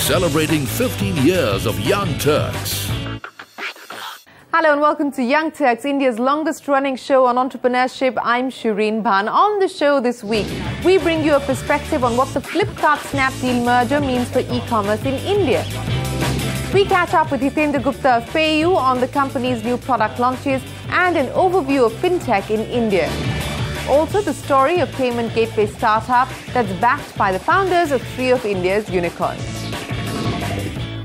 celebrating 15 years of Young Turks. Hello and welcome to Young Turks, India's longest-running show on entrepreneurship. I'm Shireen Bhan. On the show this week, we bring you a perspective on what the Flipkart Snapdeal merger means for e-commerce in India. We catch up with Hitendra Gupta of PayU on the company's new product launches and an overview of fintech in India. Also, the story of payment gateway startup that's backed by the founders of 3 of India's unicorns.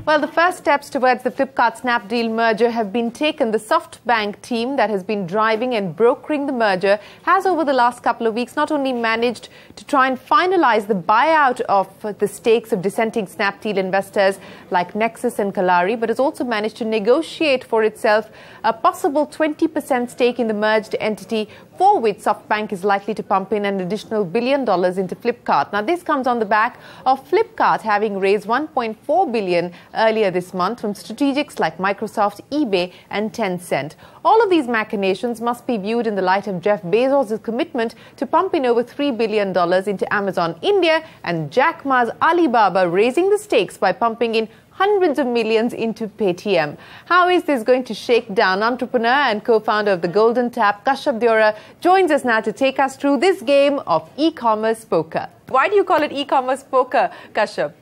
Well, the first steps towards the Flipkart Snapdeal merger have been taken. The SoftBank team that has been driving and brokering the merger has, over the last couple of weeks, not only managed to try and finalize the buyout of the stakes of dissenting Snapdeal investors like Nexus and Kalari, but has also managed to negotiate for itself a possible 20% stake in the merged entity, for which SoftBank is likely to pump in an additional $1 billion into Flipkart. Now, this comes on the back of Flipkart having raised $1.4 billion earlier this month from strategics like Microsoft, eBay and Tencent. All of these machinations must be viewed in the light of Jeff Bezos' commitment to pump in over $3 billion into Amazon India and Jack Ma's Alibaba raising the stakes by pumping in hundreds of millions into Paytm. How is this going to shake down? Entrepreneur and co-founder of the Golden Tap, Kashyap Deora, joins us now to take us through this game of e-commerce poker. Why do you call it e-commerce poker, Kashyap?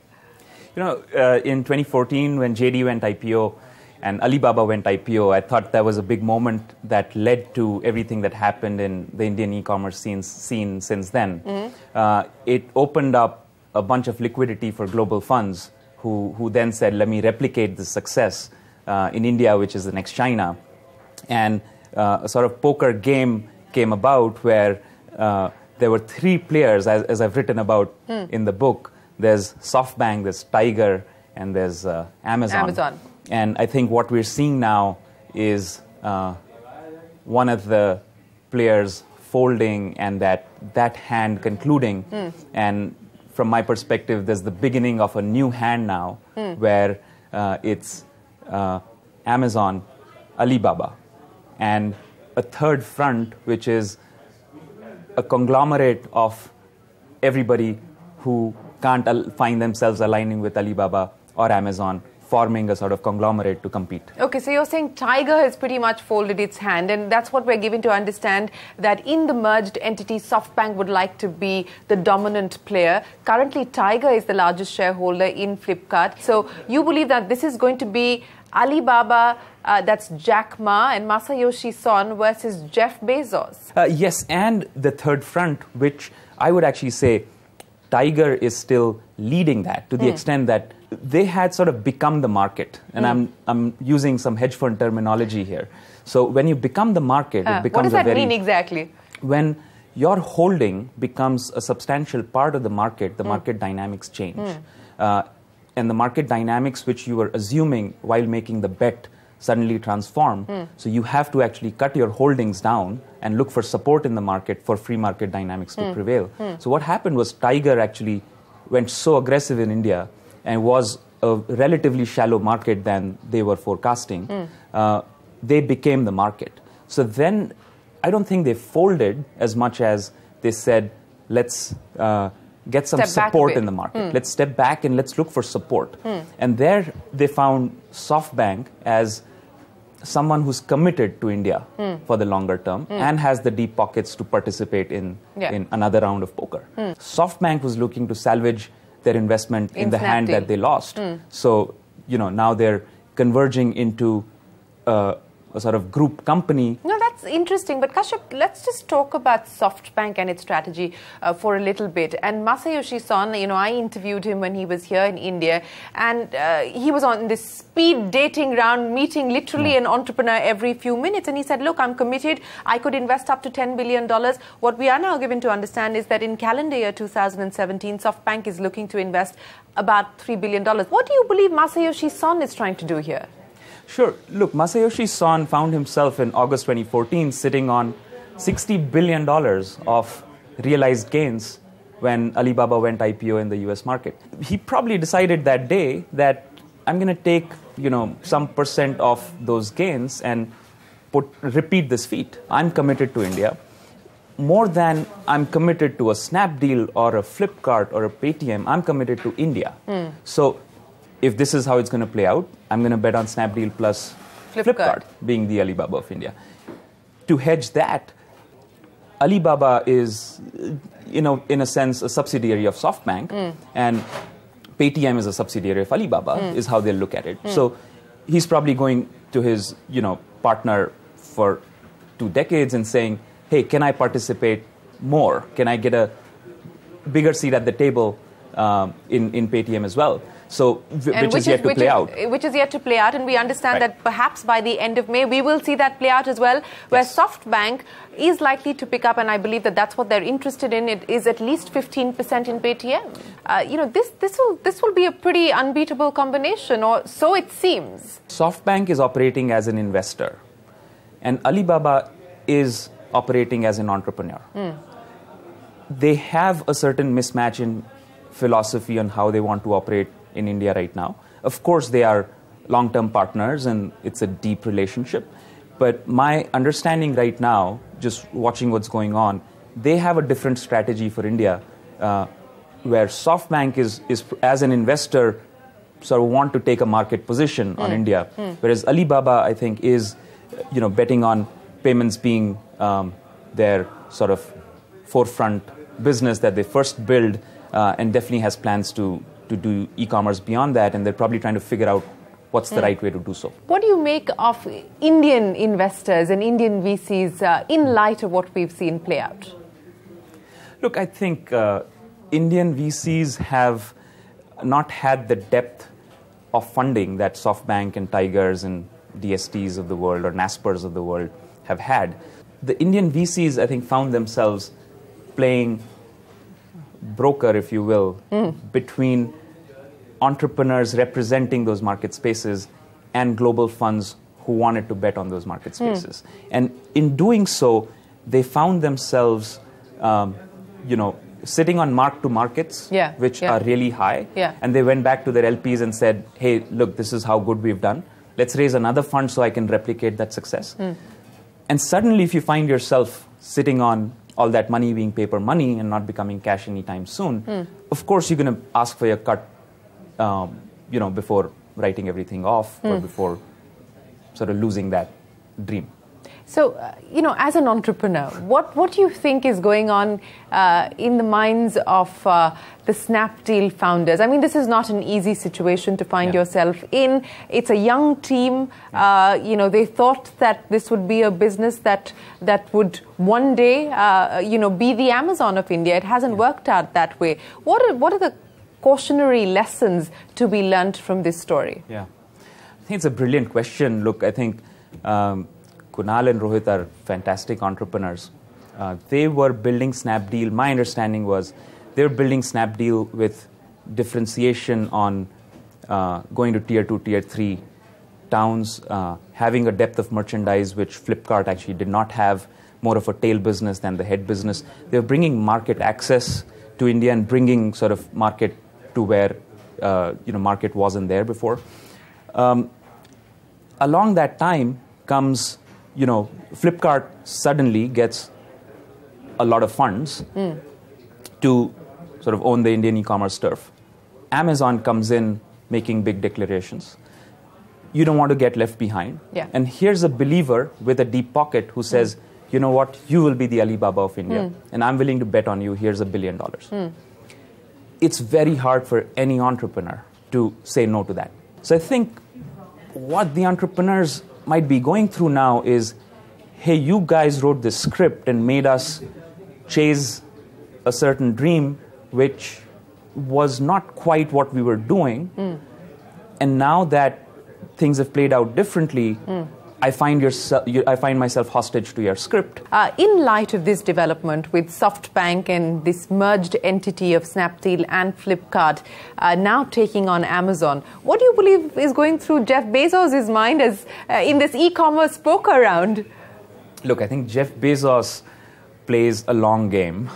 You know, in 2014, when JD went IPO and Alibaba went IPO, I thought that was a big moment that led to everything that happened in the Indian e-commerce scene since then. It opened up a bunch of liquidity for global funds who then said, let me replicate this success in India, which is the next China. And a sort of poker game came about where there were 3 players, as I've written about in the book. There's SoftBank, there's Tiger, and there's Amazon. And I think what we're seeing now is one of the players folding and that hand concluding. And from my perspective, there's the beginning of a new hand now where it's Amazon, Alibaba, and a third front, which is a conglomerate of everybody who can't find themselves aligning with Alibaba or Amazon, forming a sort of conglomerate to compete. Okay, so you're saying Tiger has pretty much folded its hand, and that's what we're given to understand, that in the merged entity, SoftBank would like to be the dominant player. Currently, Tiger is the largest shareholder in Flipkart. So you believe that this is going to be Alibaba, that's Jack Ma and Masayoshi Son versus Jeff Bezos? Yes, and the third front, which I would actually say Tiger is still leading that to the extent that they had sort of become the market. And I'm using some hedge fund terminology here. So when you become the market, it becomes what does that mean exactly? When your holding becomes a substantial part of the market dynamics change. And the market dynamics which you were assuming while making the bet suddenly transform. So you have to actually cut your holdings down and look for support in the market for free market dynamics to prevail. So what happened was Tiger actually went so aggressive in India and was a relatively shallow market than they were forecasting. They became the market. So then I don't think they folded as much as they said, let's get some support in the market. Let's step back and let's look for support. And there they found SoftBank as someone who's committed to India for the longer term and has the deep pockets to participate in another round of poker. SoftBank was looking to salvage their investment in the hand that they lost. So, you know, now they're converging into a sort of group company. No, that's interesting. But Kashyap, let's just talk about SoftBank and its strategy for a little bit. And Masayoshi Son, you know, I interviewed him when he was here in India, and he was on this speed dating round, meeting literally an entrepreneur every few minutes. And he said, look, I'm committed. I could invest up to $10 billion. What we are now given to understand is that in calendar year 2017, SoftBank is looking to invest about $3 billion. What do you believe Masayoshi Son is trying to do here? Sure. Look, Masayoshi Son found himself in August 2014 sitting on $60 billion of realized gains when Alibaba went IPO in the US market. He probably decided that day that I'm going to take, you know, some percent of those gains and repeat this feat. I'm committed to India. More than I'm committed to a Snapdeal or a Flipkart or a Paytm, I'm committed to India. So if this is how it's going to play out, I'm going to bet on Snapdeal plus Flipkart being the Alibaba of India. To hedge that, Alibaba is, in a sense, a subsidiary of SoftBank, and Paytm is a subsidiary of Alibaba, is how they'll look at it. So he's probably going to his, partner for 2 decades and saying, hey, can I participate more? Can I get a bigger seat at the table in Paytm as well? So, which is yet to play out. Which is yet to play out, and we understand that perhaps by the end of May, we will see that play out as well, where SoftBank is likely to pick up, and I believe that that's what they're interested in. It is at least 15% in Paytm. This will be a pretty unbeatable combination, or so it seems. SoftBank is operating as an investor, and Alibaba is operating as an entrepreneur. They have a certain mismatch in philosophy on how they want to operate in India right now. Of course, they are long-term partners and it's a deep relationship. But my understanding right now, just watching what's going on, they have a different strategy for India, where SoftBank is as an investor, sort of want to take a market position on India, whereas Alibaba, I think, is betting on payments being their sort of forefront business that they first build, and definitely has plans to do e-commerce beyond that, and they're probably trying to figure out what's the right way to do so. What do you make of Indian investors and Indian VCs in light of what we've seen play out? Look, I think Indian VCs have not had the depth of funding that SoftBank and Tigers and DSTs of the world or Naspers of the world have had. The Indian VCs, I think, found themselves playing broker, if you will, between entrepreneurs representing those market spaces and global funds who wanted to bet on those market spaces. And in doing so, they found themselves, sitting on mark-to-markets, which are really high. And they went back to their LPs and said, hey, look, this is how good we've done. Let's raise another fund so I can replicate that success. And suddenly, if you find yourself sitting on all that money being paper money and not becoming cash anytime soon, of course you're going to ask for your cut, before writing everything off or before sort of losing that dream. So, as an entrepreneur, what do you think is going on in the minds of the Snapdeal founders? I mean, this is not an easy situation to find yourself in. It's a young team. They thought that this would be a business that would one day, be the Amazon of India. It hasn't worked out that way. What are the cautionary lessons to be learned from this story? Yeah, I think it's a brilliant question. Look, I think Kunal and Rohit are fantastic entrepreneurs. They were building Snapdeal. My understanding was they were building Snapdeal with differentiation on going to tier 2, tier 3 towns, having a depth of merchandise which Flipkart actually did not have, more of a tail business than the head business. They were bringing market access to India and bringing sort of market to where market wasn't there before. Along that time comes, Flipkart suddenly gets a lot of funds to sort of own the Indian e-commerce turf. Amazon comes in making big declarations. You don't want to get left behind. And here's a believer with a deep pocket who says, you know what, you will be the Alibaba of India, and I'm willing to bet on you, here's $1 billion. It's very hard for any entrepreneur to say no to that. So I think what the entrepreneurs might be going through now is, hey, you guys wrote this script and made us chase a certain dream which was not quite what we were doing. And now that things have played out differently, I find myself hostage to your script. In light of this development with SoftBank and this merged entity of Snapdeal and Flipkart now taking on Amazon, what do you believe is going through Jeff Bezos' mind as in this e-commerce poker round? Look, I think Jeff Bezos plays a long game.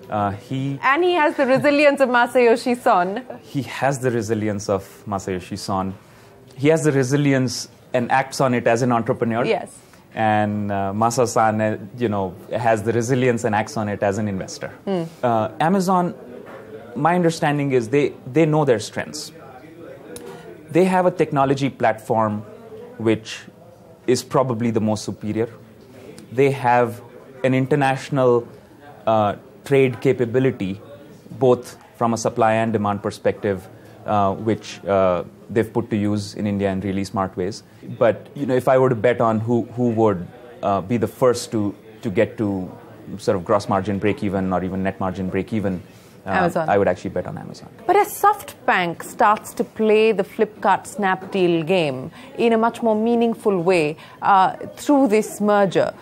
And he has the resilience of Masayoshi Son. He has the resilience of Masayoshi Son. He has the resilience and acts on it as an entrepreneur. And Masa-san, has the resilience and acts on it as an investor. Amazon, my understanding is they know their strengths. They have a technology platform which is probably the most superior. They have an international trade capability, both from a supply and demand perspective, which they've put to use in India in really smart ways. But if I were to bet on who would be the first to get to sort of gross margin break-even or even net margin break-even, Amazon. I would actually bet on Amazon. But as SoftBank starts to play the Flipkart Snapdeal game in a much more meaningful way through this merger,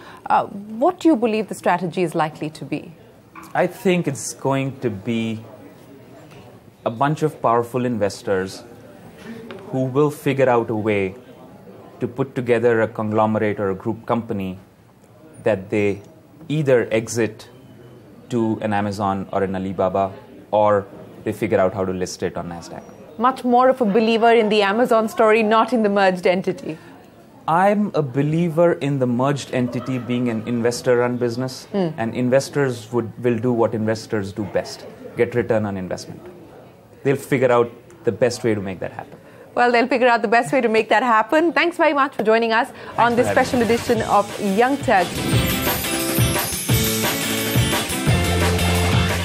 what do you believe the strategy is likely to be? I think it's going to be a bunch of powerful investors who will figure out a way to put together a conglomerate or a group company that they either exit to an Amazon or an Alibaba, or they figure out how to list it on NASDAQ. Much more of a believer in the Amazon story, not in the merged entity. I'm a believer in the merged entity being an investor-run business, and investors will do what investors do best, get return on investment. They'll figure out the best way to make that happen. Well, they'll figure out the best way to make that happen. Thanks very much for joining us on this special edition of Young Turks.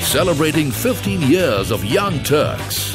Celebrating 15 years of Young Turks.